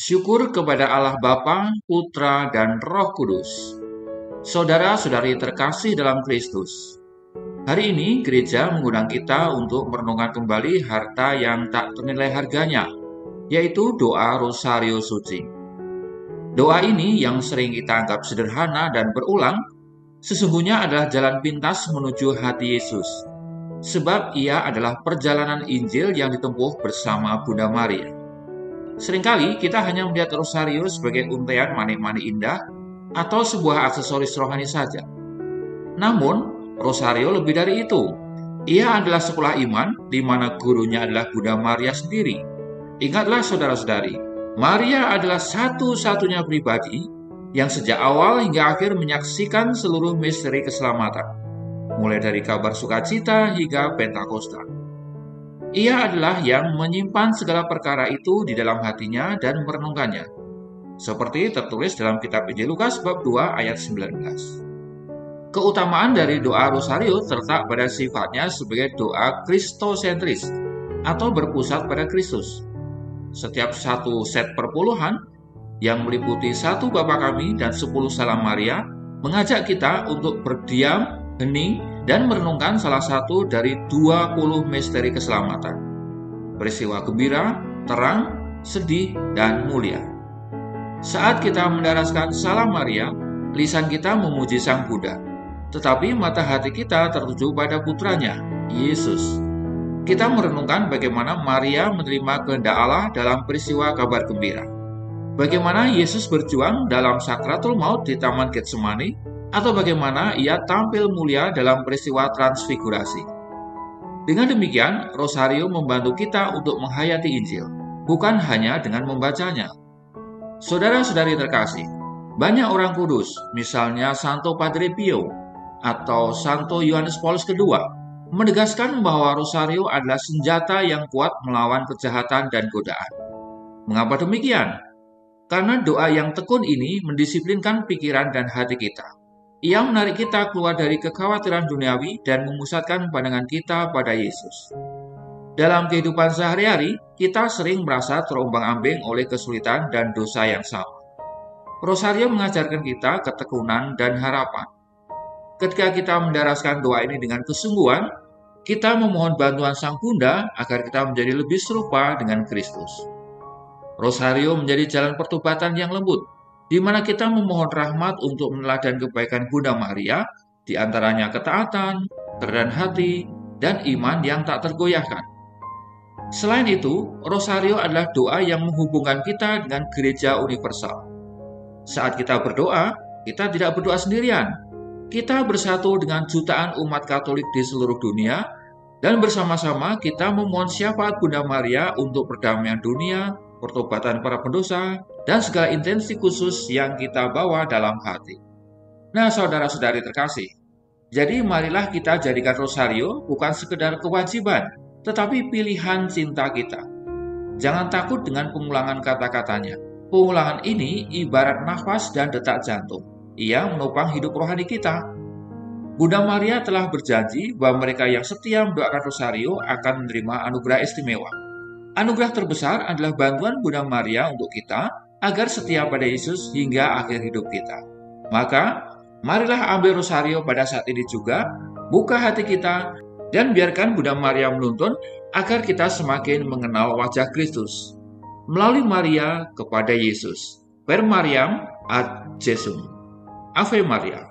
Syukur kepada Allah Bapa, Putra, dan Roh Kudus. Saudara-saudari terkasih dalam Kristus, hari ini gereja mengundang kita untuk merenungkan kembali harta yang tak ternilai harganya, yaitu doa Rosario Suci. Doa ini yang sering kita anggap sederhana dan berulang, sesungguhnya adalah jalan pintas menuju hati Yesus, sebab ia adalah perjalanan Injil yang ditempuh bersama Bunda Maria. Seringkali kita hanya melihat rosario sebagai untaian manik-manik indah atau sebuah aksesoris rohani saja. Namun, rosario lebih dari itu. Ia adalah sekolah iman di mana gurunya adalah Bunda Maria sendiri. Ingatlah saudara-saudari, Maria adalah satu-satunya pribadi yang sejak awal hingga akhir menyaksikan seluruh misteri keselamatan, mulai dari kabar sukacita hingga Pentakosta. Ia adalah yang menyimpan segala perkara itu di dalam hatinya dan merenungkannya, seperti tertulis dalam kitab Injil Lukas bab 2 ayat 19. Keutamaan dari doa rosario terletak pada sifatnya sebagai doa kristosentris atau berpusat pada Kristus. Setiap satu set perpuluhan yang meliputi 1 Bapa Kami dan 10 Salam Maria mengajak kita untuk berdiam, hening, dan merenungkan salah satu dari 20 misteri keselamatan. Peristiwa gembira, terang, sedih, dan mulia. Saat kita mendaraskan Salam Maria, lisan kita memuji Sang Buddha, tetapi mata hati kita tertuju pada putranya, Yesus. Kita merenungkan bagaimana Maria menerima kehendak Allah dalam peristiwa kabar gembira. Bagaimana Yesus berjuang dalam sakratul maut di Taman Getsemani, atau bagaimana ia tampil mulia dalam peristiwa transfigurasi. Dengan demikian, rosario membantu kita untuk menghayati Injil, bukan hanya dengan membacanya. Saudara-saudari terkasih, banyak orang kudus, misalnya Santo Padre Pio atau Santo Yohanes Paulus II, menegaskan bahwa rosario adalah senjata yang kuat melawan kejahatan dan godaan. Mengapa demikian? Karena doa yang tekun ini mendisiplinkan pikiran dan hati kita. Ia menarik kita keluar dari kekhawatiran duniawi dan memusatkan pandangan kita pada Yesus. Dalam kehidupan sehari-hari, kita sering merasa terombang-ambing oleh kesulitan dan dosa yang sama. Rosario mengajarkan kita ketekunan dan harapan. Ketika kita mendaraskan doa ini dengan kesungguhan, kita memohon bantuan Sang Bunda agar kita menjadi lebih serupa dengan Kristus. Rosario menjadi jalan pertobatan yang lembut, di mana kita memohon rahmat untuk meneladani kebaikan Bunda Maria, di antaranya ketaatan, kerendahan hati, dan iman yang tak tergoyahkan. Selain itu, rosario adalah doa yang menghubungkan kita dengan gereja universal. Saat kita berdoa, kita tidak berdoa sendirian. Kita bersatu dengan jutaan umat Katolik di seluruh dunia, dan bersama-sama kita memohon syafaat Bunda Maria untuk perdamaian dunia, pertobatan para pendosa, dan segala intensi khusus yang kita bawa dalam hati. Nah, saudara-saudari terkasih, jadi marilah kita jadikan rosario bukan sekedar kewajiban, tetapi pilihan cinta kita. Jangan takut dengan pengulangan kata-katanya. Pengulangan ini ibarat nafas dan detak jantung. Ia menopang hidup rohani kita. Bunda Maria telah berjanji bahwa mereka yang setia mendoakan rosario akan menerima anugerah istimewa. Anugerah terbesar adalah bantuan Bunda Maria untuk kita agar setia pada Yesus hingga akhir hidup kita. Maka, marilah ambil rosario pada saat ini juga, buka hati kita, dan biarkan Bunda Maria menuntun agar kita semakin mengenal wajah Kristus. Melalui Maria kepada Yesus. Per Mariam ad Jesum. Ave Maria.